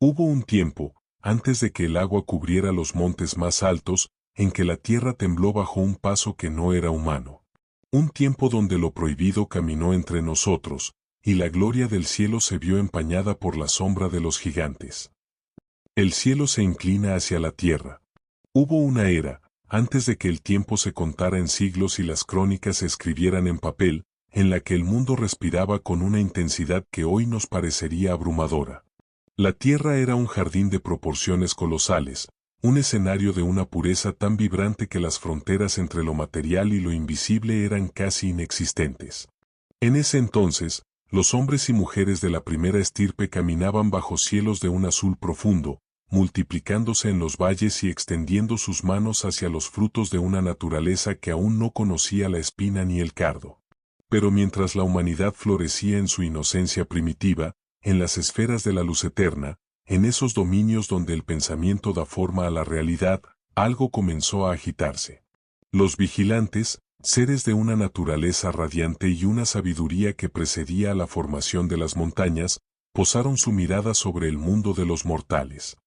Hubo un tiempo, antes de que el agua cubriera los montes más altos, en que la tierra tembló bajo un paso que no era humano. Un tiempo donde lo prohibido caminó entre nosotros, y la gloria del cielo se vio empañada por la sombra de los gigantes. El cielo se inclina hacia la tierra. Hubo una era, antes de que el tiempo se contara en siglos y las crónicas se escribieran en papel, en la que el mundo respiraba con una intensidad que hoy nos parecería abrumadora. La tierra era un jardín de proporciones colosales, un escenario de una pureza tan vibrante que las fronteras entre lo material y lo invisible eran casi inexistentes. En ese entonces, los hombres y mujeres de la primera estirpe caminaban bajo cielos de un azul profundo, multiplicándose en los valles y extendiendo sus manos hacia los frutos de una naturaleza que aún no conocía la espina ni el cardo. Pero mientras la humanidad florecía en su inocencia primitiva, en las esferas de la luz eterna, en esos dominios donde el pensamiento da forma a la realidad, algo comenzó a agitarse. Los vigilantes, seres de una naturaleza radiante y una sabiduría que precedía a la formación de las montañas, posaron su mirada sobre el mundo de los mortales.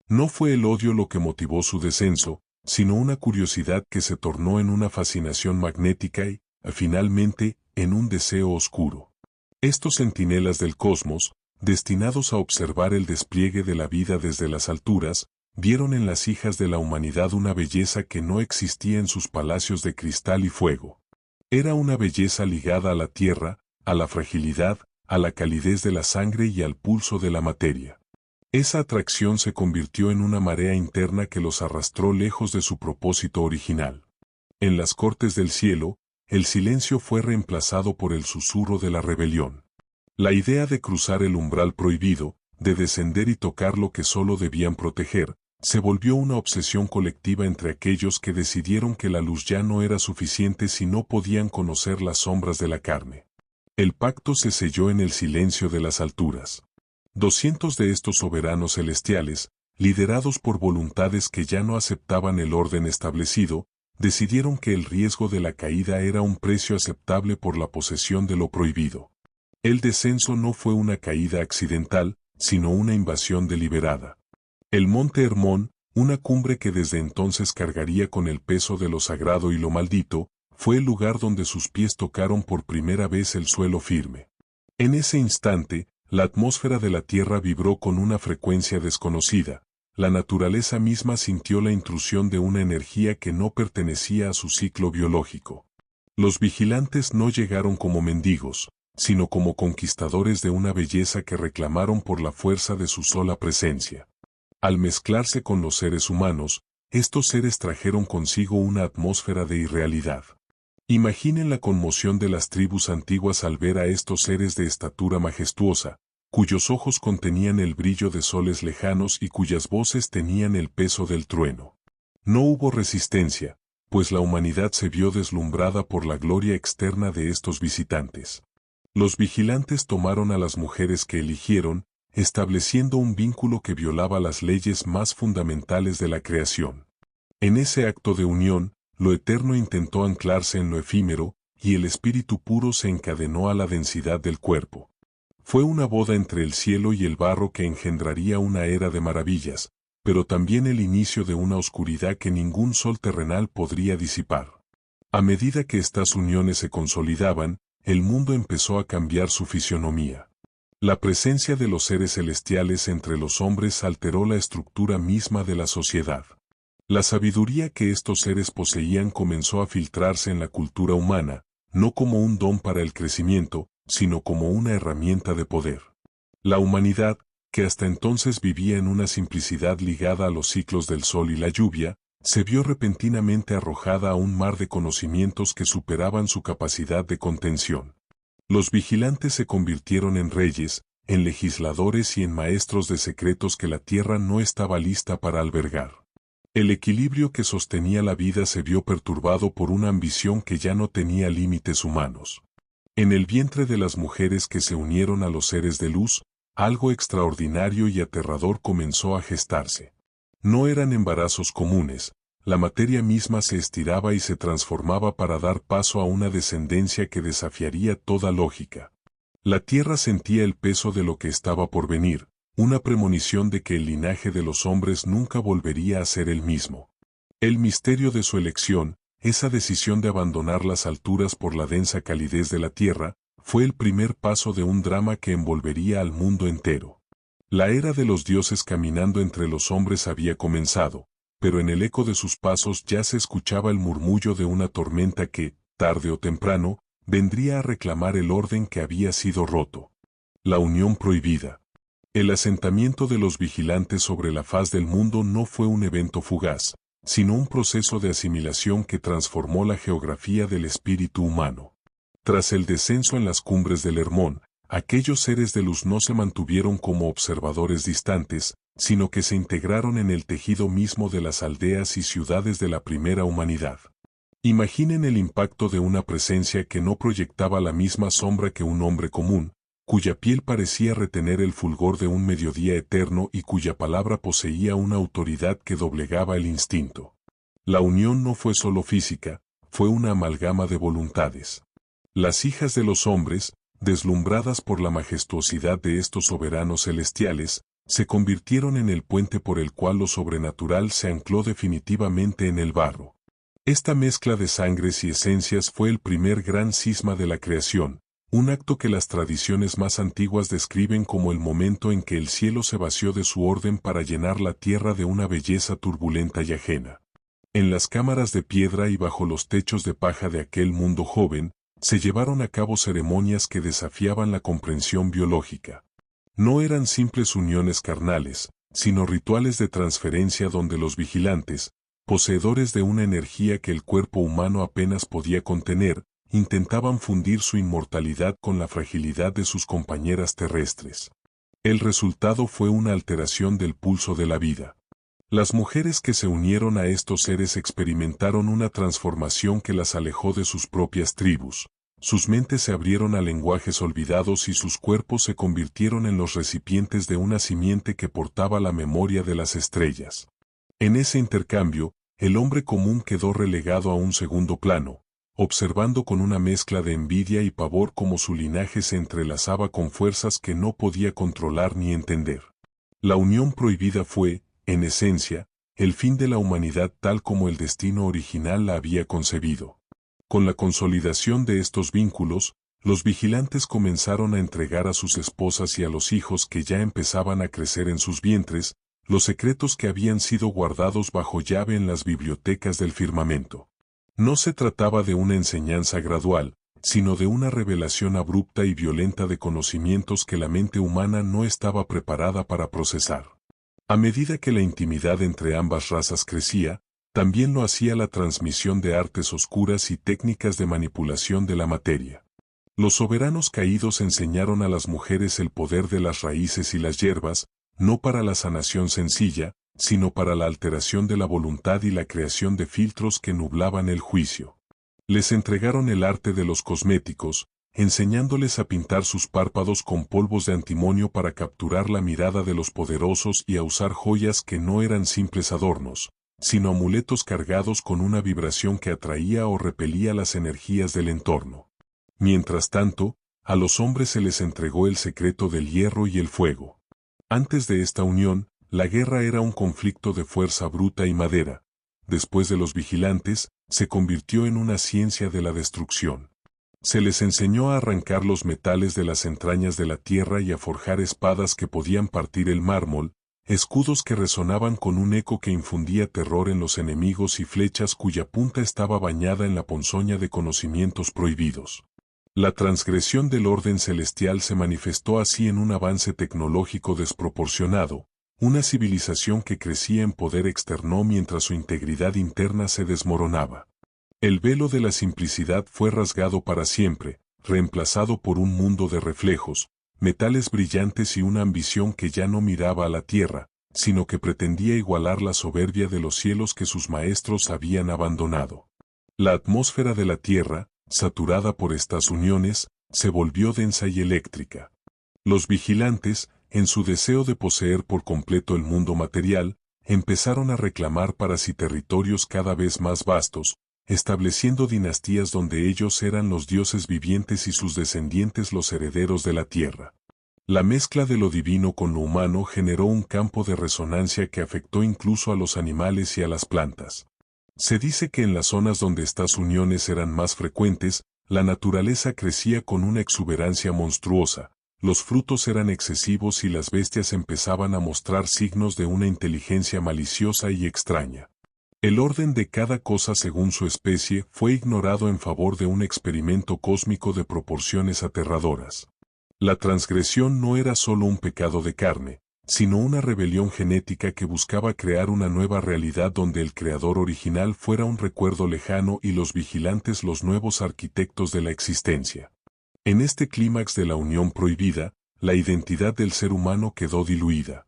No fue el odio lo que motivó su descenso, sino una curiosidad que se tornó en una fascinación magnética y, finalmente, en un deseo oscuro. Estos centinelas del cosmos, destinados a observar el despliegue de la vida desde las alturas, vieron en las hijas de la humanidad una belleza que no existía en sus palacios de cristal y fuego. Era una belleza ligada a la tierra, a la fragilidad, a la calidez de la sangre y al pulso de la materia. Esa atracción se convirtió en una marea interna que los arrastró lejos de su propósito original. En las cortes del cielo, el silencio fue reemplazado por el susurro de la rebelión. La idea de cruzar el umbral prohibido, de descender y tocar lo que solo debían proteger, se volvió una obsesión colectiva entre aquellos que decidieron que la luz ya no era suficiente si no podían conocer las sombras de la carne. El pacto se selló en el silencio de las alturas. 200 de estos soberanos celestiales, liderados por voluntades que ya no aceptaban el orden establecido, decidieron que el riesgo de la caída era un precio aceptable por la posesión de lo prohibido. El descenso no fue una caída accidental, sino una invasión deliberada. El monte Hermón, una cumbre que desde entonces cargaría con el peso de lo sagrado y lo maldito, fue el lugar donde sus pies tocaron por primera vez el suelo firme. En ese instante, la atmósfera de la Tierra vibró con una frecuencia desconocida. La naturaleza misma sintió la intrusión de una energía que no pertenecía a su ciclo biológico. Los vigilantes no llegaron como mendigos, sino como conquistadores de una belleza que reclamaron por la fuerza de su sola presencia. Al mezclarse con los seres humanos, estos seres trajeron consigo una atmósfera de irrealidad. Imaginen la conmoción de las tribus antiguas al ver a estos seres de estatura majestuosa, cuyos ojos contenían el brillo de soles lejanos y cuyas voces tenían el peso del trueno. No hubo resistencia, pues la humanidad se vio deslumbrada por la gloria externa de estos visitantes. Los vigilantes tomaron a las mujeres que eligieron, estableciendo un vínculo que violaba las leyes más fundamentales de la creación. En ese acto de unión, lo eterno intentó anclarse en lo efímero, y el espíritu puro se encadenó a la densidad del cuerpo. Fue una boda entre el cielo y el barro que engendraría una era de maravillas, pero también el inicio de una oscuridad que ningún sol terrenal podría disipar. A medida que estas uniones se consolidaban, el mundo empezó a cambiar su fisionomía. La presencia de los seres celestiales entre los hombres alteró la estructura misma de la sociedad. La sabiduría que estos seres poseían comenzó a filtrarse en la cultura humana, no como un don para el crecimiento, sino como una herramienta de poder. La humanidad, que hasta entonces vivía en una simplicidad ligada a los ciclos del sol y la lluvia, se vio repentinamente arrojada a un mar de conocimientos que superaban su capacidad de contención. Los vigilantes se convirtieron en reyes, en legisladores y en maestros de secretos que la tierra no estaba lista para albergar. El equilibrio que sostenía la vida se vio perturbado por una ambición que ya no tenía límites humanos. En el vientre de las mujeres que se unieron a los seres de luz, algo extraordinario y aterrador comenzó a gestarse. No eran embarazos comunes, la materia misma se estiraba y se transformaba para dar paso a una descendencia que desafiaría toda lógica. La tierra sentía el peso de lo que estaba por venir, una premonición de que el linaje de los hombres nunca volvería a ser el mismo. El misterio de su elección, esa decisión de abandonar las alturas por la densa calidez de la tierra, fue el primer paso de un drama que envolvería al mundo entero. La era de los dioses caminando entre los hombres había comenzado, pero en el eco de sus pasos ya se escuchaba el murmullo de una tormenta que, tarde o temprano, vendría a reclamar el orden que había sido roto. La unión prohibida. El asentamiento de los vigilantes sobre la faz del mundo no fue un evento fugaz, sino un proceso de asimilación que transformó la geografía del espíritu humano. Tras el descenso en las cumbres del Hermón, aquellos seres de luz no se mantuvieron como observadores distantes, sino que se integraron en el tejido mismo de las aldeas y ciudades de la primera humanidad. Imaginen el impacto de una presencia que no proyectaba la misma sombra que un hombre común, cuya piel parecía retener el fulgor de un mediodía eterno y cuya palabra poseía una autoridad que doblegaba el instinto. La unión no fue solo física, fue una amalgama de voluntades. Las hijas de los hombres, deslumbradas por la majestuosidad de estos soberanos celestiales, se convirtieron en el puente por el cual lo sobrenatural se ancló definitivamente en el barro. Esta mezcla de sangres y esencias fue el primer gran cisma de la creación, un acto que las tradiciones más antiguas describen como el momento en que el cielo se vació de su orden para llenar la tierra de una belleza turbulenta y ajena. En las cámaras de piedra y bajo los techos de paja de aquel mundo joven, se llevaron a cabo ceremonias que desafiaban la comprensión biológica. No eran simples uniones carnales, sino rituales de transferencia donde los vigilantes, poseedores de una energía que el cuerpo humano apenas podía contener, intentaban fundir su inmortalidad con la fragilidad de sus compañeras terrestres. El resultado fue una alteración del pulso de la vida. Las mujeres que se unieron a estos seres experimentaron una transformación que las alejó de sus propias tribus. Sus mentes se abrieron a lenguajes olvidados y sus cuerpos se convirtieron en los recipientes de una simiente que portaba la memoria de las estrellas. En ese intercambio, el hombre común quedó relegado a un segundo plano, observando con una mezcla de envidia y pavor cómo su linaje se entrelazaba con fuerzas que no podía controlar ni entender. La unión prohibida fue, en esencia, el fin de la humanidad tal como el destino original la había concebido. Con la consolidación de estos vínculos, los vigilantes comenzaron a entregar a sus esposas y a los hijos que ya empezaban a crecer en sus vientres, los secretos que habían sido guardados bajo llave en las bibliotecas del firmamento. No se trataba de una enseñanza gradual, sino de una revelación abrupta y violenta de conocimientos que la mente humana no estaba preparada para procesar. A medida que la intimidad entre ambas razas crecía, también lo hacía la transmisión de artes oscuras y técnicas de manipulación de la materia. Los soberanos caídos enseñaron a las mujeres el poder de las raíces y las hierbas, no para la sanación sencilla, sino para la alteración de la voluntad y la creación de filtros que nublaban el juicio. Les entregaron el arte de los cosméticos, enseñándoles a pintar sus párpados con polvos de antimonio para capturar la mirada de los poderosos y a usar joyas que no eran simples adornos, sino amuletos cargados con una vibración que atraía o repelía las energías del entorno. Mientras tanto, a los hombres se les entregó el secreto del hierro y el fuego. Antes de esta unión, la guerra era un conflicto de fuerza bruta y madera. Después de los vigilantes, se convirtió en una ciencia de la destrucción. Se les enseñó a arrancar los metales de las entrañas de la tierra y a forjar espadas que podían partir el mármol, escudos que resonaban con un eco que infundía terror en los enemigos y flechas cuya punta estaba bañada en la ponzoña de conocimientos prohibidos. La transgresión del orden celestial se manifestó así en un avance tecnológico desproporcionado, una civilización que crecía en poder externo mientras su integridad interna se desmoronaba. El velo de la simplicidad fue rasgado para siempre, reemplazado por un mundo de reflejos, metales brillantes y una ambición que ya no miraba a la tierra, sino que pretendía igualar la soberbia de los cielos que sus maestros habían abandonado. La atmósfera de la tierra, saturada por estas uniones, se volvió densa y eléctrica. Los vigilantes, en su deseo de poseer por completo el mundo material, empezaron a reclamar para sí territorios cada vez más vastos, estableciendo dinastías donde ellos eran los dioses vivientes y sus descendientes los herederos de la tierra. La mezcla de lo divino con lo humano generó un campo de resonancia que afectó incluso a los animales y a las plantas. Se dice que en las zonas donde estas uniones eran más frecuentes, la naturaleza crecía con una exuberancia monstruosa, los frutos eran excesivos y las bestias empezaban a mostrar signos de una inteligencia maliciosa y extraña. El orden de cada cosa según su especie fue ignorado en favor de un experimento cósmico de proporciones aterradoras. La transgresión no era solo un pecado de carne, sino una rebelión genética que buscaba crear una nueva realidad donde el creador original fuera un recuerdo lejano y los vigilantes los nuevos arquitectos de la existencia. En este clímax de la unión prohibida, la identidad del ser humano quedó diluida.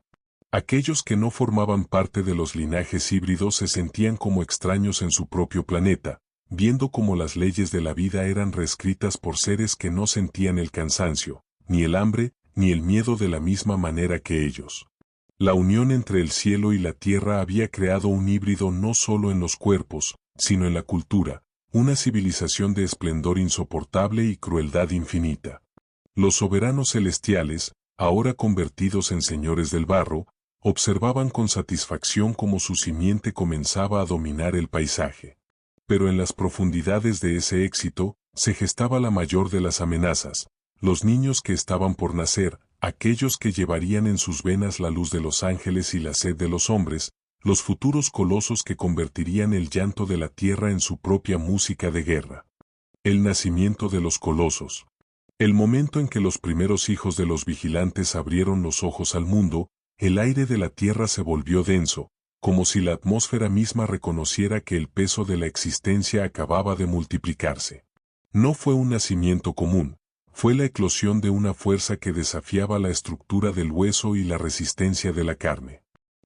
Aquellos que no formaban parte de los linajes híbridos se sentían como extraños en su propio planeta, viendo cómo las leyes de la vida eran reescritas por seres que no sentían el cansancio, ni el hambre, ni el miedo de la misma manera que ellos. La unión entre el cielo y la tierra había creado un híbrido no solo en los cuerpos, sino en la cultura, una civilización de esplendor insoportable y crueldad infinita. Los soberanos celestiales, ahora convertidos en señores del barro, observaban con satisfacción cómo su simiente comenzaba a dominar el paisaje. Pero en las profundidades de ese éxito, se gestaba la mayor de las amenazas, los niños que estaban por nacer, aquellos que llevarían en sus venas la luz de los ángeles y la sed de los hombres, los futuros colosos que convertirían el llanto de la tierra en su propia música de guerra. El nacimiento de los colosos. El momento en que los primeros hijos de los vigilantes abrieron los ojos al mundo, el aire de la tierra se volvió denso, como si la atmósfera misma reconociera que el peso de la existencia acababa de multiplicarse. No fue un nacimiento común, fue la eclosión de una fuerza que desafiaba la estructura del hueso y la resistencia de la carne.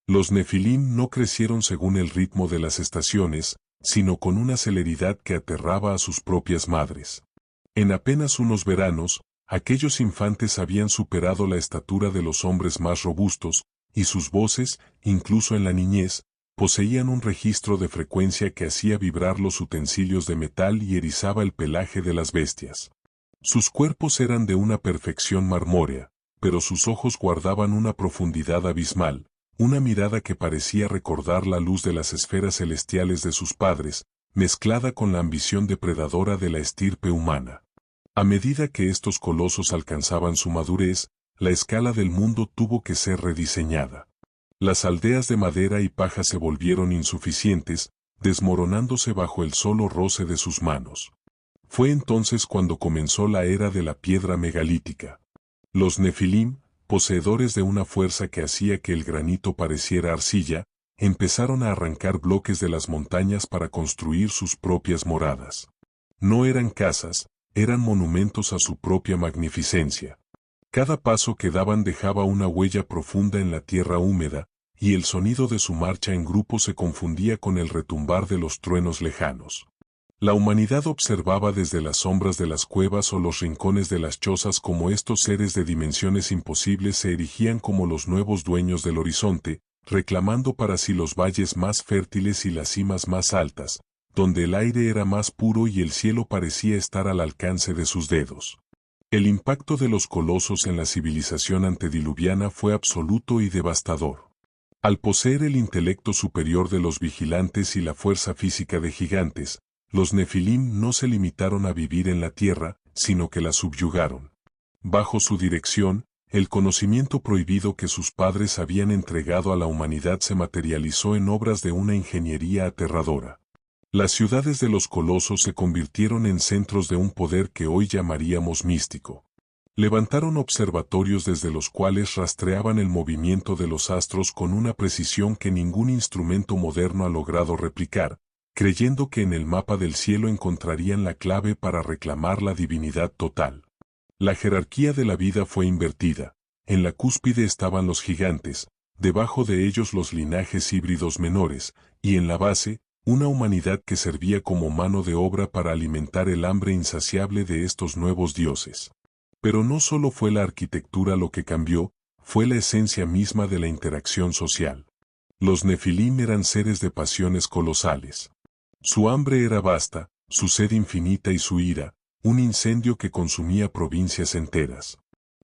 Los nefilim no crecieron según el ritmo de las estaciones, sino con una celeridad que aterraba a sus propias madres. En apenas unos veranos, aquellos infantes habían superado la estatura de los hombres más robustos, y sus voces, incluso en la niñez, poseían un registro de frecuencia que hacía vibrar los utensilios de metal y erizaba el pelaje de las bestias. Sus cuerpos eran de una perfección marmórea, pero sus ojos guardaban una profundidad abismal, una mirada que parecía recordar la luz de las esferas celestiales de sus padres, mezclada con la ambición depredadora de la estirpe humana. A medida que estos colosos alcanzaban su madurez, la escala del mundo tuvo que ser rediseñada. Las aldeas de madera y paja se volvieron insuficientes, desmoronándose bajo el solo roce de sus manos. Fue entonces cuando comenzó la era de la piedra megalítica. Los nefilim, poseedores de una fuerza que hacía que el granito pareciera arcilla, empezaron a arrancar bloques de las montañas para construir sus propias moradas. No eran casas, eran monumentos a su propia magnificencia. Cada paso que daban dejaba una huella profunda en la tierra húmeda, y el sonido de su marcha en grupo se confundía con el retumbar de los truenos lejanos. La humanidad observaba desde las sombras de las cuevas o los rincones de las chozas cómo estos seres de dimensiones imposibles se erigían como los nuevos dueños del horizonte, reclamando para sí los valles más fértiles y las cimas más altas, donde el aire era más puro y el cielo parecía estar al alcance de sus dedos. El impacto de los colosos en la civilización antediluviana fue absoluto y devastador. Al poseer el intelecto superior de los vigilantes y la fuerza física de gigantes, los nefilim no se limitaron a vivir en la tierra, sino que la subyugaron. Bajo su dirección, el conocimiento prohibido que sus padres habían entregado a la humanidad se materializó en obras de una ingeniería aterradora. Las ciudades de los colosos se convirtieron en centros de un poder que hoy llamaríamos místico. Levantaron observatorios desde los cuales rastreaban el movimiento de los astros con una precisión que ningún instrumento moderno ha logrado replicar, creyendo que en el mapa del cielo encontrarían la clave para reclamar la divinidad total. La jerarquía de la vida fue invertida. En la cúspide estaban los gigantes, debajo de ellos los linajes híbridos menores, y en la base, una humanidad que servía como mano de obra para alimentar el hambre insaciable de estos nuevos dioses. Pero no solo fue la arquitectura lo que cambió, fue la esencia misma de la interacción social. Los nefilim eran seres de pasiones colosales. Su hambre era vasta, su sed infinita y su ira, un incendio que consumía provincias enteras.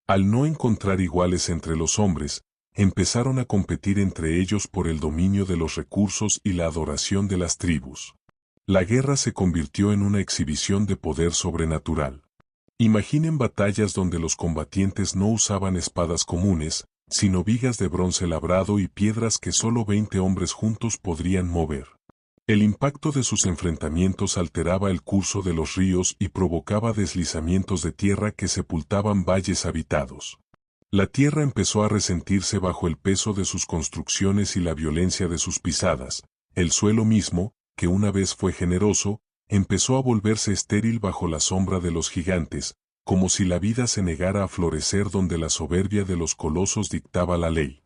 Al no encontrar iguales entre los hombres, empezaron a competir entre ellos por el dominio de los recursos y la adoración de las tribus. La guerra se convirtió en una exhibición de poder sobrenatural. Imaginen batallas donde los combatientes no usaban espadas comunes, sino vigas de bronce labrado y piedras que solo 20 hombres juntos podrían mover. El impacto de sus enfrentamientos alteraba el curso de los ríos y provocaba deslizamientos de tierra que sepultaban valles habitados. La tierra empezó a resentirse bajo el peso de sus construcciones y la violencia de sus pisadas. El suelo mismo, que una vez fue generoso, empezó a volverse estéril bajo la sombra de los gigantes, como si la vida se negara a florecer donde la soberbia de los colosos dictaba la ley.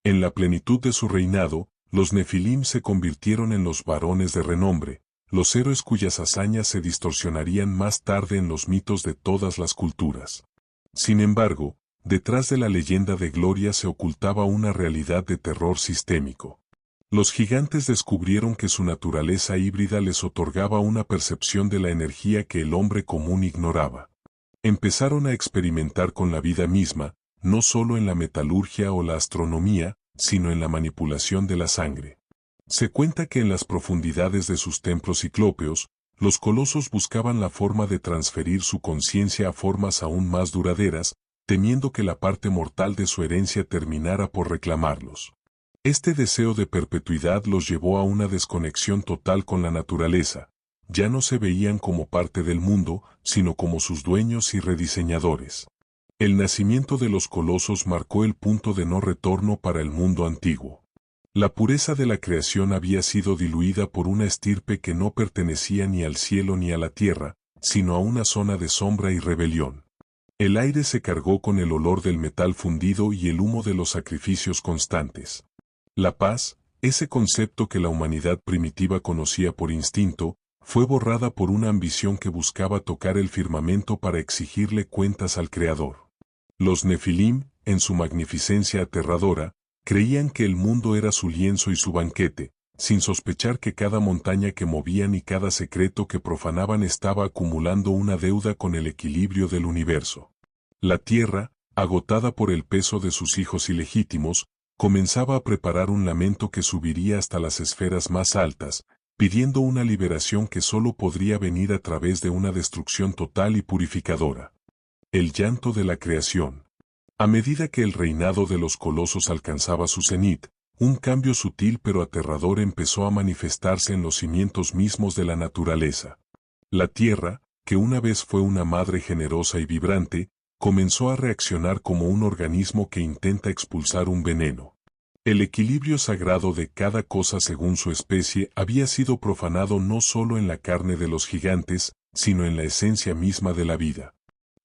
En la plenitud de su reinado, los Nefilim se convirtieron en los varones de renombre, los héroes cuyas hazañas se distorsionarían más tarde en los mitos de todas las culturas. Sin embargo, detrás de la leyenda de gloria se ocultaba una realidad de terror sistémico. Los gigantes descubrieron que su naturaleza híbrida les otorgaba una percepción de la energía que el hombre común ignoraba. Empezaron a experimentar con la vida misma, no solo en la metalurgia o la astronomía, sino en la manipulación de la sangre. Se cuenta que en las profundidades de sus templos ciclópeos, los colosos buscaban la forma de transferir su conciencia a formas aún más duraderas, temiendo que la parte mortal de su herencia terminara por reclamarlos. Este deseo de perpetuidad los llevó a una desconexión total con la naturaleza. Ya no se veían como parte del mundo, sino como sus dueños y rediseñadores. El nacimiento de los colosos marcó el punto de no retorno para el mundo antiguo. La pureza de la creación había sido diluida por una estirpe que no pertenecía ni al cielo ni a la tierra, sino a una zona de sombra y rebelión. El aire se cargó con el olor del metal fundido y el humo de los sacrificios constantes. La paz, ese concepto que la humanidad primitiva conocía por instinto, fue borrada por una ambición que buscaba tocar el firmamento para exigirle cuentas al Creador. Los Nefilim, en su magnificencia aterradora, creían que el mundo era su lienzo y su banquete, sin sospechar que cada montaña que movían y cada secreto que profanaban estaba acumulando una deuda con el equilibrio del universo. La tierra, agotada por el peso de sus hijos ilegítimos, comenzaba a preparar un lamento que subiría hasta las esferas más altas, pidiendo una liberación que solo podría venir a través de una destrucción total y purificadora. El llanto de la creación. A medida que el reinado de los colosos alcanzaba su cenit, un cambio sutil pero aterrador empezó a manifestarse en los cimientos mismos de la naturaleza. La tierra, que una vez fue una madre generosa y vibrante, comenzó a reaccionar como un organismo que intenta expulsar un veneno. El equilibrio sagrado de cada cosa según su especie había sido profanado no solo en la carne de los gigantes, sino en la esencia misma de la vida.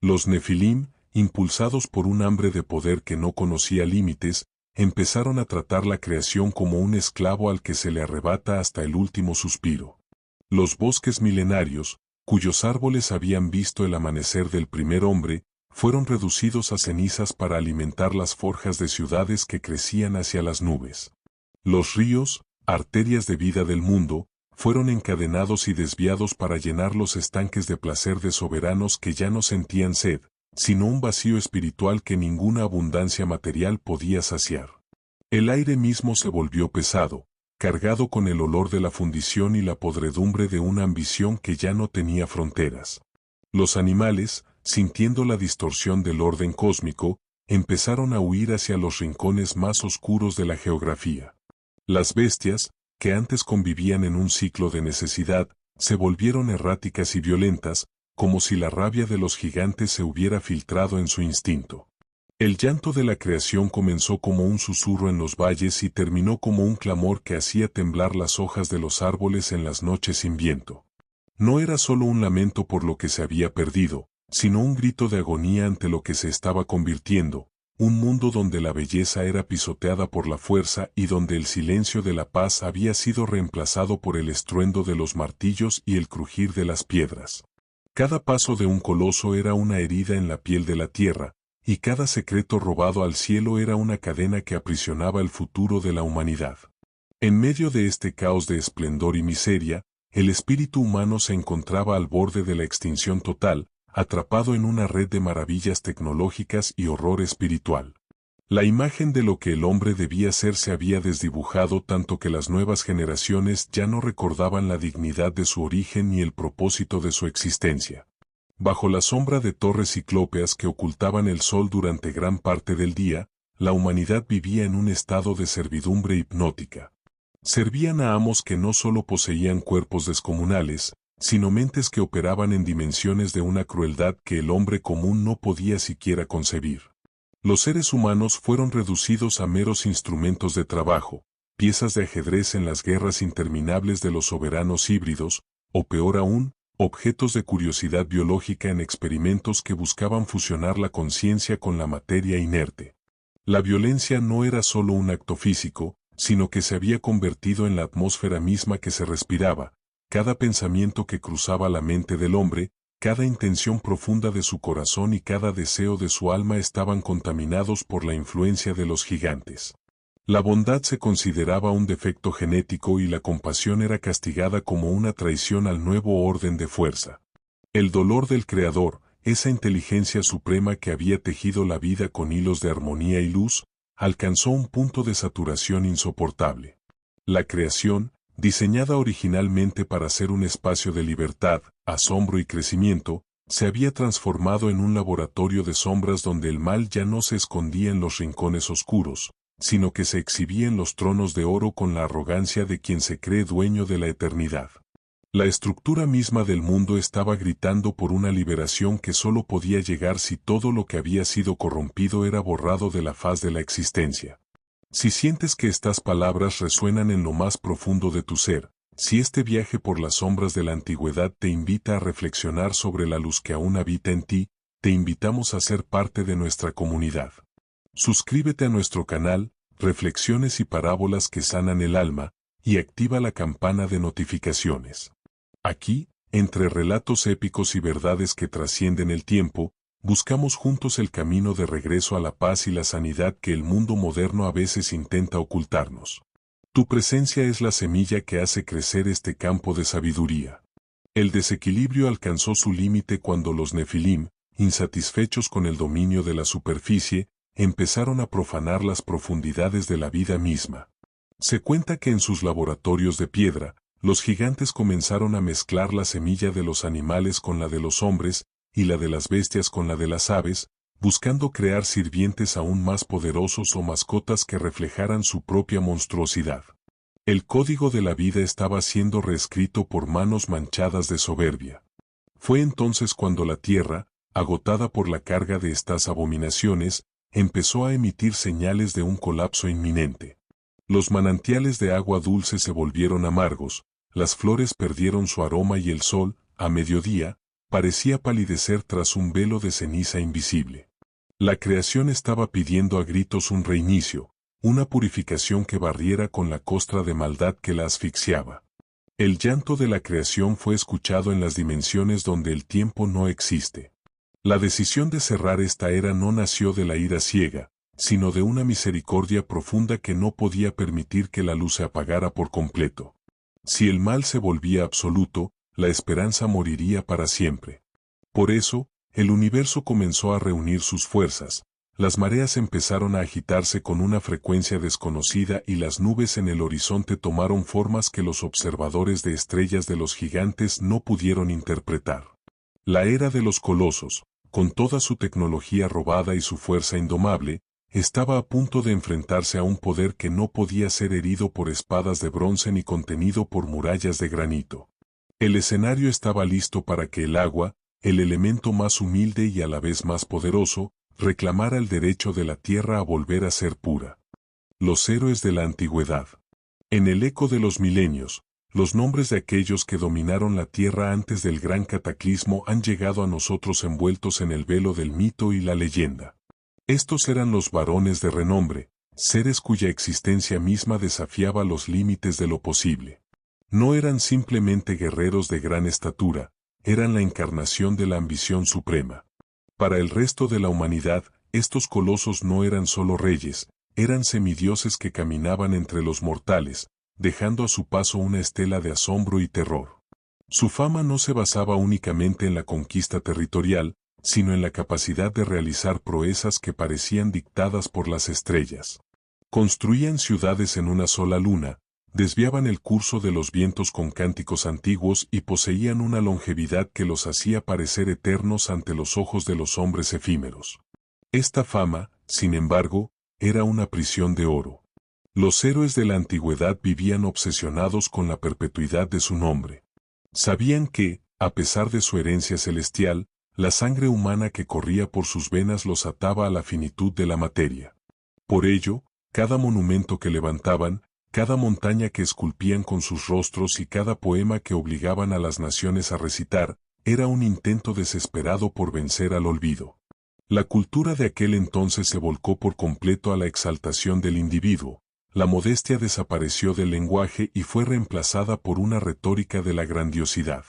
Los Nefilim, impulsados por un hambre de poder que no conocía límites, empezaron a tratar la creación como un esclavo al que se le arrebata hasta el último suspiro. Los bosques milenarios, cuyos árboles habían visto el amanecer del primer hombre, fueron reducidos a cenizas para alimentar las forjas de ciudades que crecían hacia las nubes. Los ríos, arterias de vida del mundo, fueron encadenados y desviados para llenar los estanques de placer de soberanos que ya no sentían sed, sino un vacío espiritual que ninguna abundancia material podía saciar. El aire mismo se volvió pesado, cargado con el olor de la fundición y la podredumbre de una ambición que ya no tenía fronteras. Los animales, sintiendo la distorsión del orden cósmico, empezaron a huir hacia los rincones más oscuros de la geografía. Las bestias, que antes convivían en un ciclo de necesidad, se volvieron erráticas y violentas, como si la rabia de los gigantes se hubiera filtrado en su instinto. El llanto de la creación comenzó como un susurro en los valles y terminó como un clamor que hacía temblar las hojas de los árboles en las noches sin viento. No era solo un lamento por lo que se había perdido, sino un grito de agonía ante lo que se estaba convirtiendo, un mundo donde la belleza era pisoteada por la fuerza y donde el silencio de la paz había sido reemplazado por el estruendo de los martillos y el crujir de las piedras. Cada paso de un coloso era una herida en la piel de la tierra, y cada secreto robado al cielo era una cadena que aprisionaba el futuro de la humanidad. En medio de este caos de esplendor y miseria, el espíritu humano se encontraba al borde de la extinción total, atrapado en una red de maravillas tecnológicas y horror espiritual. La imagen de lo que el hombre debía ser se había desdibujado tanto que las nuevas generaciones ya no recordaban la dignidad de su origen ni el propósito de su existencia. Bajo la sombra de torres ciclópeas que ocultaban el sol durante gran parte del día, la humanidad vivía en un estado de servidumbre hipnótica. Servían a amos que no solo poseían cuerpos descomunales, sino mentes que operaban en dimensiones de una crueldad que el hombre común no podía siquiera concebir. Los seres humanos fueron reducidos a meros instrumentos de trabajo, piezas de ajedrez en las guerras interminables de los soberanos híbridos, o peor aún, objetos de curiosidad biológica en experimentos que buscaban fusionar la conciencia con la materia inerte. La violencia no era solo un acto físico, sino que se había convertido en la atmósfera misma que se respiraba. Cada pensamiento que cruzaba la mente del hombre, cada intención profunda de su corazón y cada deseo de su alma estaban contaminados por la influencia de los gigantes. La bondad se consideraba un defecto genético y la compasión era castigada como una traición al nuevo orden de fuerza. El dolor del Creador, esa inteligencia suprema que había tejido la vida con hilos de armonía y luz, alcanzó un punto de saturación insoportable. La creación, diseñada originalmente para ser un espacio de libertad, asombro y crecimiento, se había transformado en un laboratorio de sombras donde el mal ya no se escondía en los rincones oscuros, sino que se exhibía en los tronos de oro con la arrogancia de quien se cree dueño de la eternidad. La estructura misma del mundo estaba gritando por una liberación que solo podía llegar si todo lo que había sido corrompido era borrado de la faz de la existencia. Si sientes que estas palabras resuenan en lo más profundo de tu ser, si este viaje por las sombras de la antigüedad te invita a reflexionar sobre la luz que aún habita en ti, te invitamos a ser parte de nuestra comunidad. Suscríbete a nuestro canal, Reflexiones y Parábolas que Sanan el Alma, y activa la campana de notificaciones. Aquí, entre relatos épicos y verdades que trascienden el tiempo, buscamos juntos el camino de regreso a la paz y la sanidad que el mundo moderno a veces intenta ocultarnos. Tu presencia es la semilla que hace crecer este campo de sabiduría. El desequilibrio alcanzó su límite cuando los Nefilim, insatisfechos con el dominio de la superficie, empezaron a profanar las profundidades de la vida misma. Se cuenta que en sus laboratorios de piedra, los gigantes comenzaron a mezclar la semilla de los animales con la de los hombres, y la de las bestias con la de las aves, buscando crear sirvientes aún más poderosos o mascotas que reflejaran su propia monstruosidad. El código de la vida estaba siendo reescrito por manos manchadas de soberbia. Fue entonces cuando la tierra, agotada por la carga de estas abominaciones, empezó a emitir señales de un colapso inminente. Los manantiales de agua dulce se volvieron amargos, las flores perdieron su aroma y el sol, a mediodía, parecía palidecer tras un velo de ceniza invisible. La creación estaba pidiendo a gritos un reinicio, una purificación que barriera con la costra de maldad que la asfixiaba. El llanto de la creación fue escuchado en las dimensiones donde el tiempo no existe. La decisión de cerrar esta era no nació de la ira ciega, sino de una misericordia profunda que no podía permitir que la luz se apagara por completo. Si el mal se volvía absoluto, la esperanza moriría para siempre. Por eso, el universo comenzó a reunir sus fuerzas, las mareas empezaron a agitarse con una frecuencia desconocida y las nubes en el horizonte tomaron formas que los observadores de estrellas de los gigantes no pudieron interpretar. La era de los colosos, con toda su tecnología robada y su fuerza indomable, estaba a punto de enfrentarse a un poder que no podía ser herido por espadas de bronce ni contenido por murallas de granito. El escenario estaba listo para que el agua, el elemento más humilde y a la vez más poderoso, reclamara el derecho de la tierra a volver a ser pura. Los héroes de la antigüedad. En el eco de los milenios, los nombres de aquellos que dominaron la tierra antes del gran cataclismo han llegado a nosotros envueltos en el velo del mito y la leyenda. Estos eran los varones de renombre, seres cuya existencia misma desafiaba los límites de lo posible. No eran simplemente guerreros de gran estatura, eran la encarnación de la ambición suprema. Para el resto de la humanidad, estos colosos no eran solo reyes, eran semidioses que caminaban entre los mortales, dejando a su paso una estela de asombro y terror. Su fama no se basaba únicamente en la conquista territorial, sino en la capacidad de realizar proezas que parecían dictadas por las estrellas. Construían ciudades en una sola luna, desviaban el curso de los vientos con cánticos antiguos y poseían una longevidad que los hacía parecer eternos ante los ojos de los hombres efímeros. Esta fama, sin embargo, era una prisión de oro. Los héroes de la antigüedad vivían obsesionados con la perpetuidad de su nombre. Sabían que, a pesar de su herencia celestial, la sangre humana que corría por sus venas los ataba a la finitud de la materia. Por ello, cada monumento que levantaban, cada montaña que esculpían con sus rostros y cada poema que obligaban a las naciones a recitar, era un intento desesperado por vencer al olvido. La cultura de aquel entonces se volcó por completo a la exaltación del individuo. La modestia desapareció del lenguaje y fue reemplazada por una retórica de la grandiosidad.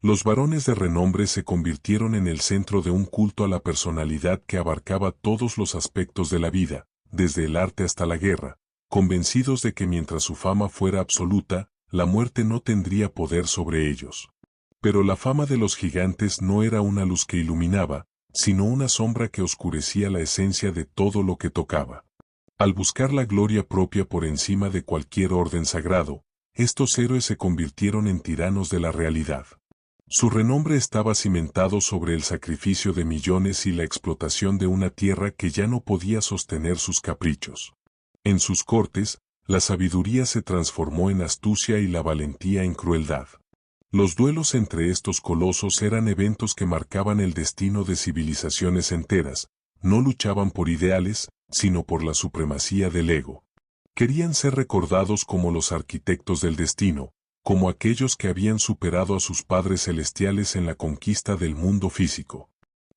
Los varones de renombre se convirtieron en el centro de un culto a la personalidad que abarcaba todos los aspectos de la vida, desde el arte hasta la guerra, convencidos de que mientras su fama fuera absoluta, la muerte no tendría poder sobre ellos. Pero la fama de los gigantes no era una luz que iluminaba, sino una sombra que oscurecía la esencia de todo lo que tocaba. Al buscar la gloria propia por encima de cualquier orden sagrado, estos héroes se convirtieron en tiranos de la realidad. Su renombre estaba cimentado sobre el sacrificio de millones y la explotación de una tierra que ya no podía sostener sus caprichos. En sus cortes, la sabiduría se transformó en astucia y la valentía en crueldad. Los duelos entre estos colosos eran eventos que marcaban el destino de civilizaciones enteras. No luchaban por ideales, sino por la supremacía del ego. Querían ser recordados como los arquitectos del destino, como aquellos que habían superado a sus padres celestiales en la conquista del mundo físico.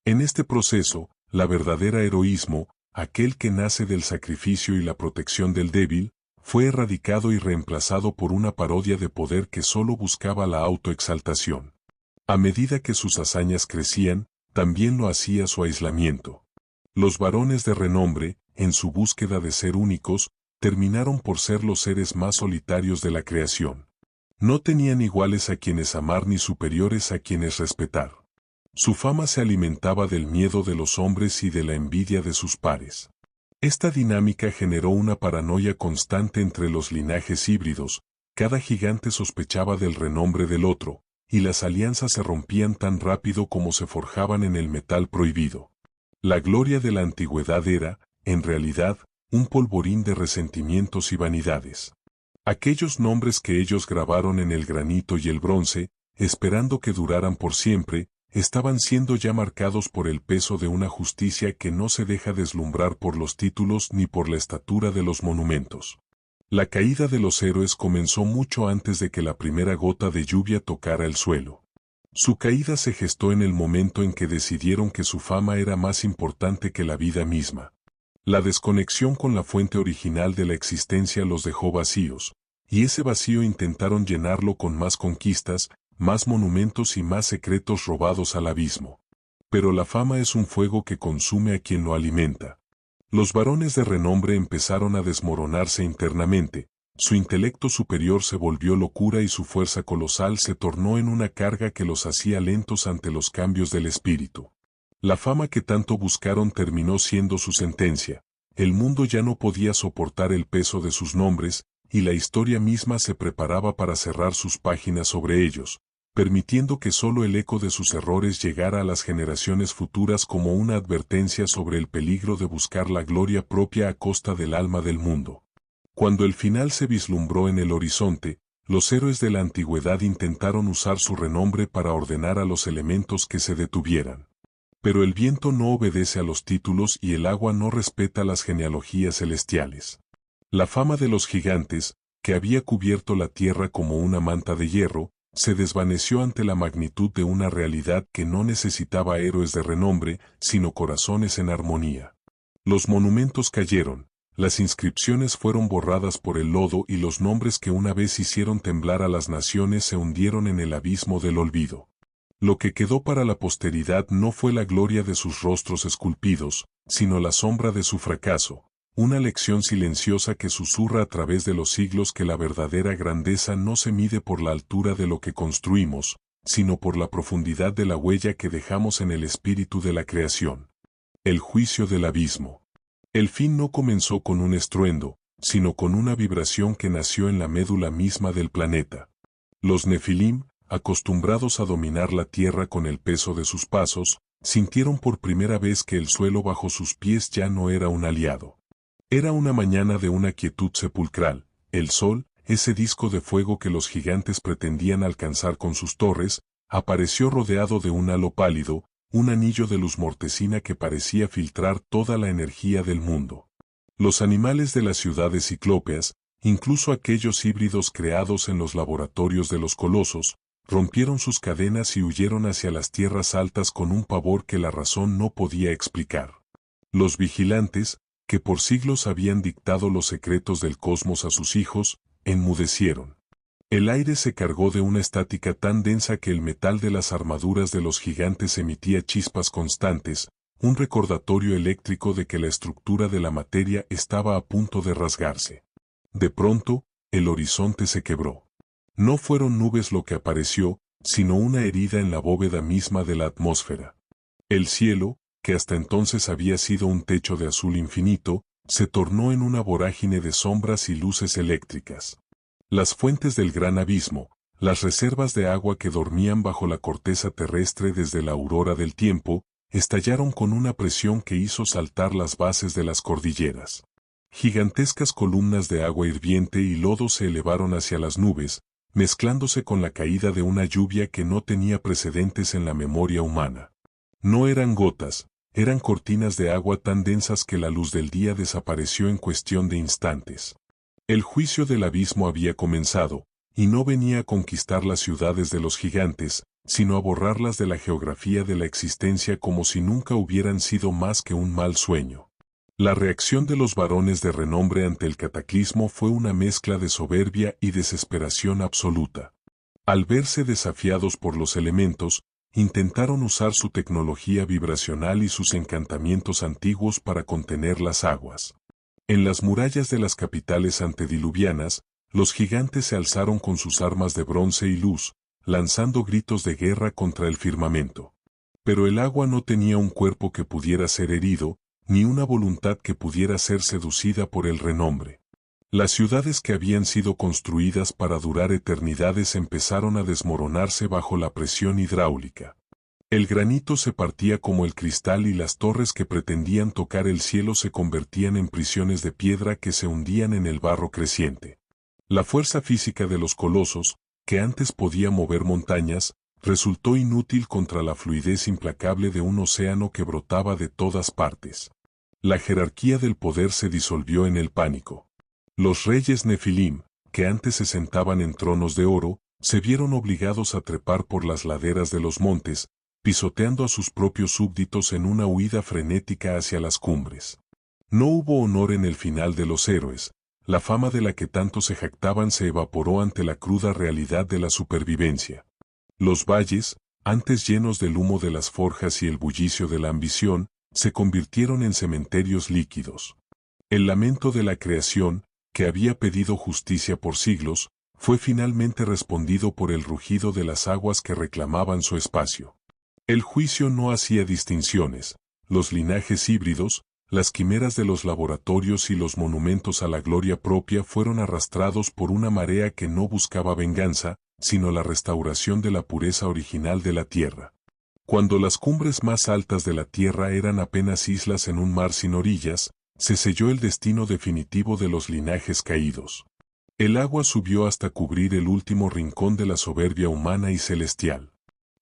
En este proceso, la verdadera heroísmo, aquel que nace del sacrificio y la protección del débil, fue erradicado y reemplazado por una parodia de poder que solo buscaba la autoexaltación. A medida que sus hazañas crecían, también lo hacía su aislamiento. Los varones de renombre, en su búsqueda de ser únicos, terminaron por ser los seres más solitarios de la creación. No tenían iguales a quienes amar ni superiores a quienes respetar. Su fama se alimentaba del miedo de los hombres y de la envidia de sus pares. Esta dinámica generó una paranoia constante entre los linajes híbridos, cada gigante sospechaba del renombre del otro, y las alianzas se rompían tan rápido como se forjaban en el metal prohibido. La gloria de la antigüedad era, en realidad, un polvorín de resentimientos y vanidades. Aquellos nombres que ellos grabaron en el granito y el bronce, esperando que duraran por siempre, estaban siendo ya marcados por el peso de una justicia que no se deja deslumbrar por los títulos ni por la estatura de los monumentos. La caída de los héroes comenzó mucho antes de que la primera gota de lluvia tocara el suelo. Su caída se gestó en el momento en que decidieron que su fama era más importante que la vida misma. La desconexión con la fuente original de la existencia los dejó vacíos, y ese vacío intentaron llenarlo con más conquistas, más monumentos y más secretos robados al abismo. Pero la fama es un fuego que consume a quien lo alimenta. Los varones de renombre empezaron a desmoronarse internamente, su intelecto superior se volvió locura y su fuerza colosal se tornó en una carga que los hacía lentos ante los cambios del espíritu. La fama que tanto buscaron terminó siendo su sentencia, el mundo ya no podía soportar el peso de sus nombres, y la historia misma se preparaba para cerrar sus páginas sobre ellos, permitiendo que solo el eco de sus errores llegara a las generaciones futuras como una advertencia sobre el peligro de buscar la gloria propia a costa del alma del mundo. Cuando el final se vislumbró en el horizonte, los héroes de la antigüedad intentaron usar su renombre para ordenar a los elementos que se detuvieran. Pero el viento no obedece a los títulos y el agua no respeta las genealogías celestiales. La fama de los gigantes, que había cubierto la tierra como una manta de hierro, se desvaneció ante la magnitud de una realidad que no necesitaba héroes de renombre, sino corazones en armonía. Los monumentos cayeron, las inscripciones fueron borradas por el lodo y los nombres que una vez hicieron temblar a las naciones se hundieron en el abismo del olvido. Lo que quedó para la posteridad no fue la gloria de sus rostros esculpidos, sino la sombra de su fracaso, una lección silenciosa que susurra a través de los siglos que la verdadera grandeza no se mide por la altura de lo que construimos, sino por la profundidad de la huella que dejamos en el espíritu de la creación. El juicio del abismo. El fin no comenzó con un estruendo, sino con una vibración que nació en la médula misma del planeta. Los Nefilim, acostumbrados a dominar la tierra con el peso de sus pasos, sintieron por primera vez que el suelo bajo sus pies ya no era un aliado. Era una mañana de una quietud sepulcral. El sol, ese disco de fuego que los gigantes pretendían alcanzar con sus torres, apareció rodeado de un halo pálido, un anillo de luz mortecina que parecía filtrar toda la energía del mundo. Los animales de las ciudades ciclópeas, incluso aquellos híbridos creados en los laboratorios de los colosos, rompieron sus cadenas y huyeron hacia las tierras altas con un pavor que la razón no podía explicar. Los vigilantes, que por siglos habían dictado los secretos del cosmos a sus hijos, enmudecieron. El aire se cargó de una estática tan densa que el metal de las armaduras de los gigantes emitía chispas constantes, un recordatorio eléctrico de que la estructura de la materia estaba a punto de rasgarse. De pronto, el horizonte se quebró. No fueron nubes lo que apareció, sino una herida en la bóveda misma de la atmósfera. El cielo, que hasta entonces había sido un techo de azul infinito, se tornó en una vorágine de sombras y luces eléctricas. Las fuentes del gran abismo, las reservas de agua que dormían bajo la corteza terrestre desde la aurora del tiempo, estallaron con una presión que hizo saltar las bases de las cordilleras. Gigantescas columnas de agua hirviente y lodo se elevaron hacia las nubes, mezclándose con la caída de una lluvia que no tenía precedentes en la memoria humana. No eran gotas, eran cortinas de agua tan densas que la luz del día desapareció en cuestión de instantes. El juicio del abismo había comenzado, y no venía a conquistar las ciudades de los gigantes, sino a borrarlas de la geografía de la existencia como si nunca hubieran sido más que un mal sueño. La reacción de los varones de renombre ante el cataclismo fue una mezcla de soberbia y desesperación absoluta. Al verse desafiados por los elementos, intentaron usar su tecnología vibracional y sus encantamientos antiguos para contener las aguas. En las murallas de las capitales antediluvianas, los gigantes se alzaron con sus armas de bronce y luz, lanzando gritos de guerra contra el firmamento. Pero el agua no tenía un cuerpo que pudiera ser herido, ni una voluntad que pudiera ser seducida por el renombre. Las ciudades que habían sido construidas para durar eternidades empezaron a desmoronarse bajo la presión hidráulica. El granito se partía como el cristal y las torres que pretendían tocar el cielo se convertían en prisiones de piedra que se hundían en el barro creciente. La fuerza física de los colosos, que antes podía mover montañas, resultó inútil contra la fluidez implacable de un océano que brotaba de todas partes. La jerarquía del poder se disolvió en el pánico. Los reyes Nefilim, que antes se sentaban en tronos de oro, se vieron obligados a trepar por las laderas de los montes, pisoteando a sus propios súbditos en una huida frenética hacia las cumbres. No hubo honor en el final de los héroes, la fama de la que tanto se jactaban se evaporó ante la cruda realidad de la supervivencia. Los valles, antes llenos del humo de las forjas y el bullicio de la ambición, se convirtieron en cementerios líquidos. El lamento de la creación, que había pedido justicia por siglos, fue finalmente respondido por el rugido de las aguas que reclamaban su espacio. El juicio no hacía distinciones, los linajes híbridos, las quimeras de los laboratorios y los monumentos a la gloria propia fueron arrastrados por una marea que no buscaba venganza, sino la restauración de la pureza original de la tierra. Cuando las cumbres más altas de la tierra eran apenas islas en un mar sin orillas, se selló el destino definitivo de los linajes caídos. El agua subió hasta cubrir el último rincón de la soberbia humana y celestial.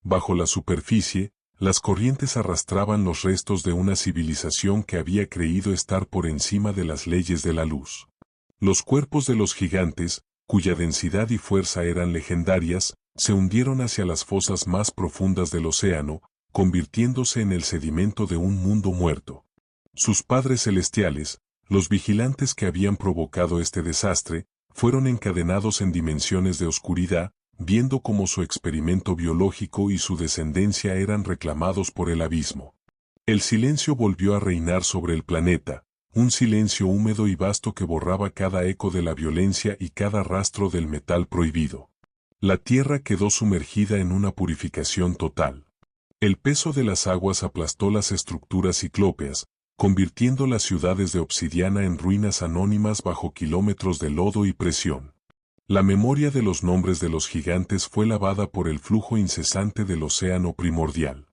Bajo la superficie, las corrientes arrastraban los restos de una civilización que había creído estar por encima de las leyes de la luz. Los cuerpos de los gigantes, cuya densidad y fuerza eran legendarias, se hundieron hacia las fosas más profundas del océano, convirtiéndose en el sedimento de un mundo muerto. Sus padres celestiales, los vigilantes que habían provocado este desastre, fueron encadenados en dimensiones de oscuridad, viendo cómo su experimento biológico y su descendencia eran reclamados por el abismo. El silencio volvió a reinar sobre el planeta, un silencio húmedo y vasto que borraba cada eco de la violencia y cada rastro del metal prohibido. La tierra quedó sumergida en una purificación total. El peso de las aguas aplastó las estructuras ciclópeas, convirtiendo las ciudades de obsidiana en ruinas anónimas bajo kilómetros de lodo y presión. La memoria de los nombres de los gigantes fue lavada por el flujo incesante del océano primordial.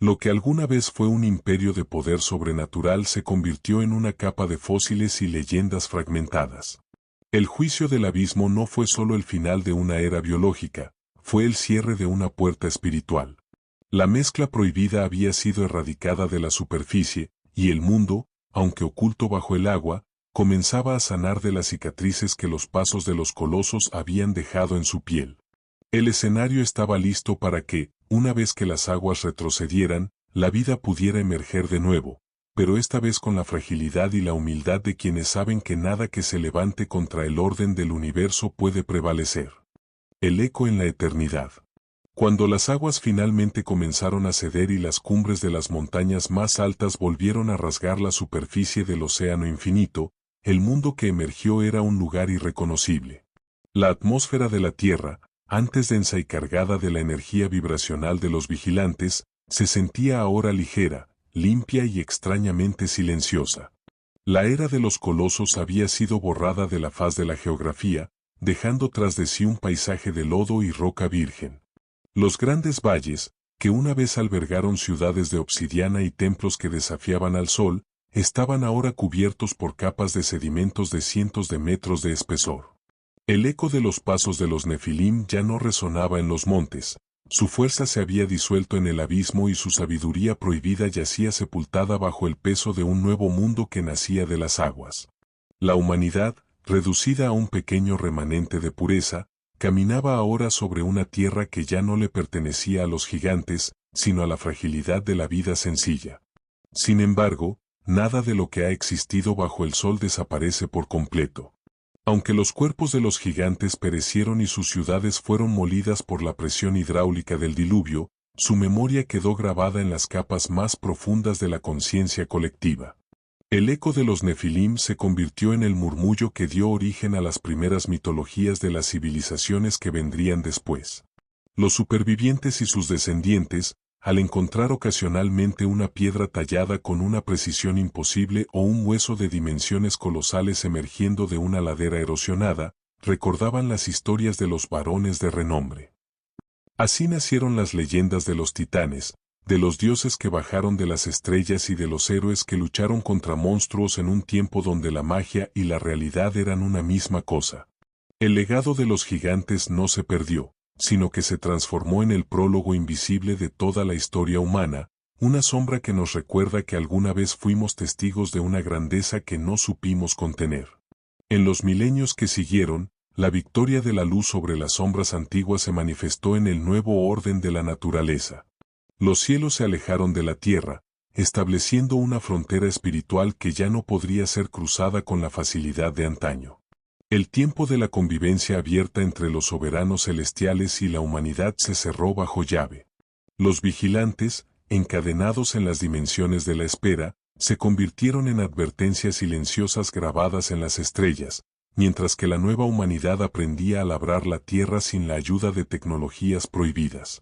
Lo que alguna vez fue un imperio de poder sobrenatural se convirtió en una capa de fósiles y leyendas fragmentadas. El juicio del abismo no fue solo el final de una era biológica, fue el cierre de una puerta espiritual. La mezcla prohibida había sido erradicada de la superficie, y el mundo, aunque oculto bajo el agua, comenzaba a sanar de las cicatrices que los pasos de los colosos habían dejado en su piel. El escenario estaba listo para que, una vez que las aguas retrocedieran, la vida pudiera emerger de nuevo, pero esta vez con la fragilidad y la humildad de quienes saben que nada que se levante contra el orden del universo puede prevalecer. El eco en la eternidad. Cuando las aguas finalmente comenzaron a ceder y las cumbres de las montañas más altas volvieron a rasgar la superficie del océano infinito, el mundo que emergió era un lugar irreconocible. La atmósfera de la Tierra, antes densa y cargada de la energía vibracional de los vigilantes, se sentía ahora ligera, limpia y extrañamente silenciosa. La era de los colosos había sido borrada de la faz de la geografía, dejando tras de sí un paisaje de lodo y roca virgen. Los grandes valles, que una vez albergaron ciudades de obsidiana y templos que desafiaban al sol, estaban ahora cubiertos por capas de sedimentos de cientos de metros de espesor. El eco de los pasos de los nefilim ya no resonaba en los montes, su fuerza se había disuelto en el abismo y su sabiduría prohibida yacía sepultada bajo el peso de un nuevo mundo que nacía de las aguas. La humanidad, reducida a un pequeño remanente de pureza, caminaba ahora sobre una tierra que ya no le pertenecía a los gigantes, sino a la fragilidad de la vida sencilla. Sin embargo, nada de lo que ha existido bajo el sol desaparece por completo. Aunque los cuerpos de los gigantes perecieron y sus ciudades fueron molidas por la presión hidráulica del diluvio, su memoria quedó grabada en las capas más profundas de la conciencia colectiva. El eco de los nefilim se convirtió en el murmullo que dio origen a las primeras mitologías de las civilizaciones que vendrían después. Los supervivientes y sus descendientes, al encontrar ocasionalmente una piedra tallada con una precisión imposible o un hueso de dimensiones colosales emergiendo de una ladera erosionada, recordaban las historias de los varones de renombre. Así nacieron las leyendas de los titanes, de los dioses que bajaron de las estrellas y de los héroes que lucharon contra monstruos en un tiempo donde la magia y la realidad eran una misma cosa. El legado de los gigantes no se perdió, sino que se transformó en el prólogo invisible de toda la historia humana, una sombra que nos recuerda que alguna vez fuimos testigos de una grandeza que no supimos contener. En los milenios que siguieron, la victoria de la luz sobre las sombras antiguas se manifestó en el nuevo orden de la naturaleza. Los cielos se alejaron de la tierra, estableciendo una frontera espiritual que ya no podría ser cruzada con la facilidad de antaño. El tiempo de la convivencia abierta entre los soberanos celestiales y la humanidad se cerró bajo llave. Los vigilantes, encadenados en las dimensiones de la espera, se convirtieron en advertencias silenciosas grabadas en las estrellas, mientras que la nueva humanidad aprendía a labrar la tierra sin la ayuda de tecnologías prohibidas.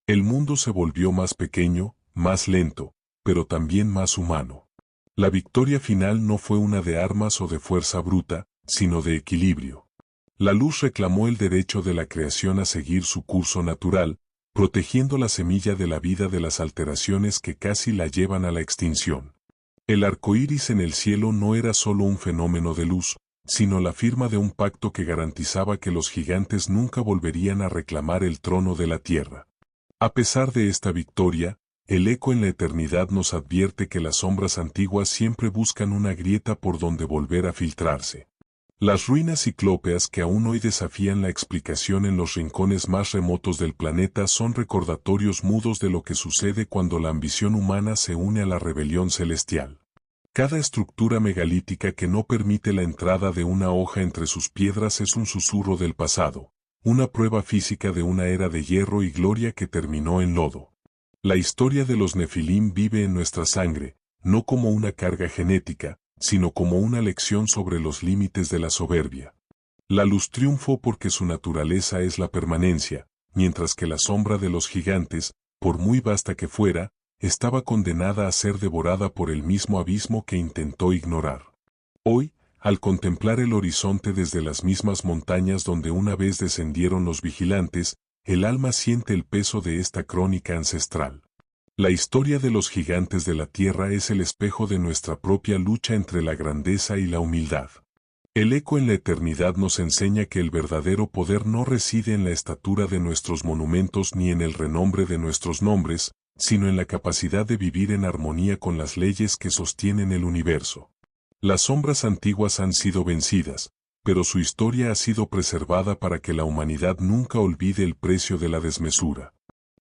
El mundo se volvió más pequeño, más lento, pero también más humano. La victoria final no fue una de armas o de fuerza bruta, sino de equilibrio. La luz reclamó el derecho de la creación a seguir su curso natural, protegiendo la semilla de la vida de las alteraciones que casi la llevan a la extinción. El arco iris en el cielo no era solo un fenómeno de luz, sino la firma de un pacto que garantizaba que los gigantes nunca volverían a reclamar el trono de la tierra. A pesar de esta victoria, el eco en la eternidad nos advierte que las sombras antiguas siempre buscan una grieta por donde volver a filtrarse. Las ruinas ciclópeas que aún hoy desafían la explicación en los rincones más remotos del planeta son recordatorios mudos de lo que sucede cuando la ambición humana se une a la rebelión celestial. Cada estructura megalítica que no permite la entrada de una hoja entre sus piedras es un susurro del pasado, una prueba física de una era de hierro y gloria que terminó en lodo. La historia de los nefilim vive en nuestra sangre, no como una carga genética, sino como una lección sobre los límites de la soberbia. La luz triunfó porque su naturaleza es la permanencia, mientras que la sombra de los gigantes, por muy vasta que fuera, estaba condenada a ser devorada por el mismo abismo que intentó ignorar. Hoy, al contemplar el horizonte desde las mismas montañas donde una vez descendieron los vigilantes, el alma siente el peso de esta crónica ancestral. La historia de los gigantes de la tierra es el espejo de nuestra propia lucha entre la grandeza y la humildad. El eco en la eternidad nos enseña que el verdadero poder no reside en la estatura de nuestros monumentos ni en el renombre de nuestros nombres, sino en la capacidad de vivir en armonía con las leyes que sostienen el universo. Las sombras antiguas han sido vencidas, pero su historia ha sido preservada para que la humanidad nunca olvide el precio de la desmesura.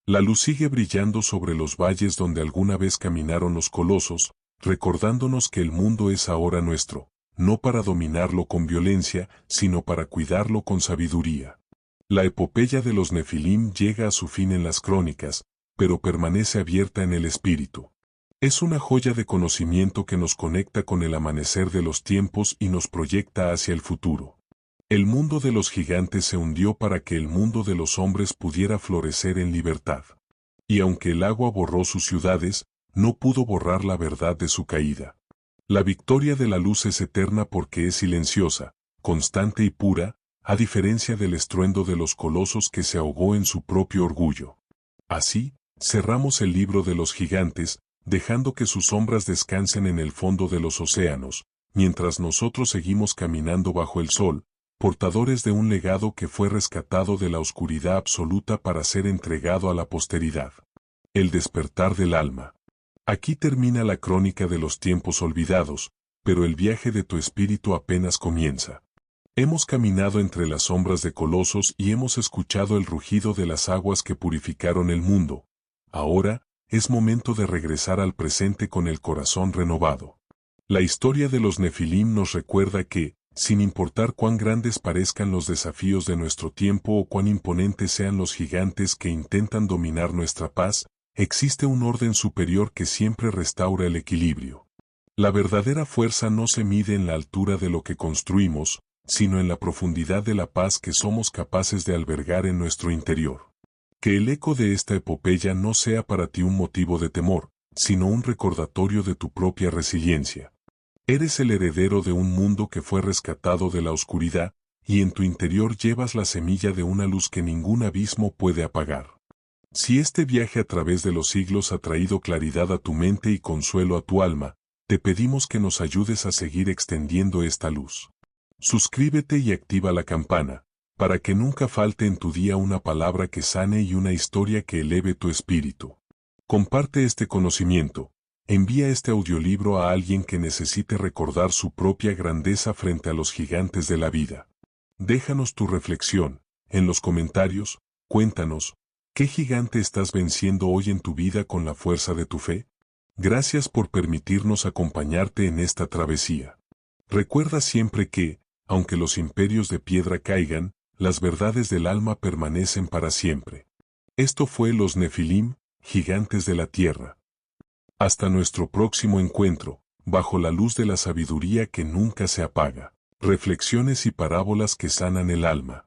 La luz sigue brillando sobre los valles donde alguna vez caminaron los colosos, recordándonos que el mundo es ahora nuestro, no para dominarlo con violencia, sino para cuidarlo con sabiduría. La epopeya de los Nefilim llega a su fin en las crónicas, pero permanece abierta en el espíritu. Es una joya de conocimiento que nos conecta con el amanecer de los tiempos y nos proyecta hacia el futuro. El mundo de los gigantes se hundió para que el mundo de los hombres pudiera florecer en libertad. Y aunque el agua borró sus ciudades, no pudo borrar la verdad de su caída. La victoria de la luz es eterna porque es silenciosa, constante y pura, a diferencia del estruendo de los colosos que se ahogó en su propio orgullo. Así, cerramos el libro de los gigantes, dejando que sus sombras descansen en el fondo de los océanos, mientras nosotros seguimos caminando bajo el sol, portadores de un legado que fue rescatado de la oscuridad absoluta para ser entregado a la posteridad. El despertar del alma. Aquí termina la crónica de los tiempos olvidados, pero el viaje de tu espíritu apenas comienza. Hemos caminado entre las sombras de colosos y hemos escuchado el rugido de las aguas que purificaron el mundo. Ahora, es momento de regresar al presente con el corazón renovado. La historia de los Nefilim nos recuerda que, sin importar cuán grandes parezcan los desafíos de nuestro tiempo o cuán imponentes sean los gigantes que intentan dominar nuestra paz, existe un orden superior que siempre restaura el equilibrio. La verdadera fuerza no se mide en la altura de lo que construimos, sino en la profundidad de la paz que somos capaces de albergar en nuestro interior. Que el eco de esta epopeya no sea para ti un motivo de temor, sino un recordatorio de tu propia resiliencia. Eres el heredero de un mundo que fue rescatado de la oscuridad, y en tu interior llevas la semilla de una luz que ningún abismo puede apagar. Si este viaje a través de los siglos ha traído claridad a tu mente y consuelo a tu alma, te pedimos que nos ayudes a seguir extendiendo esta luz. Suscríbete y activa la campana, para que nunca falte en tu día una palabra que sane y una historia que eleve tu espíritu. Comparte este conocimiento. Envía este audiolibro a alguien que necesite recordar su propia grandeza frente a los gigantes de la vida. Déjanos tu reflexión, en los comentarios, cuéntanos, ¿qué gigante estás venciendo hoy en tu vida con la fuerza de tu fe? Gracias por permitirnos acompañarte en esta travesía. Recuerda siempre que, aunque los imperios de piedra caigan, las verdades del alma permanecen para siempre. Esto fue los Nefilim, gigantes de la tierra. Hasta nuestro próximo encuentro, bajo la luz de la sabiduría que nunca se apaga. Reflexiones y parábolas que sanan el alma.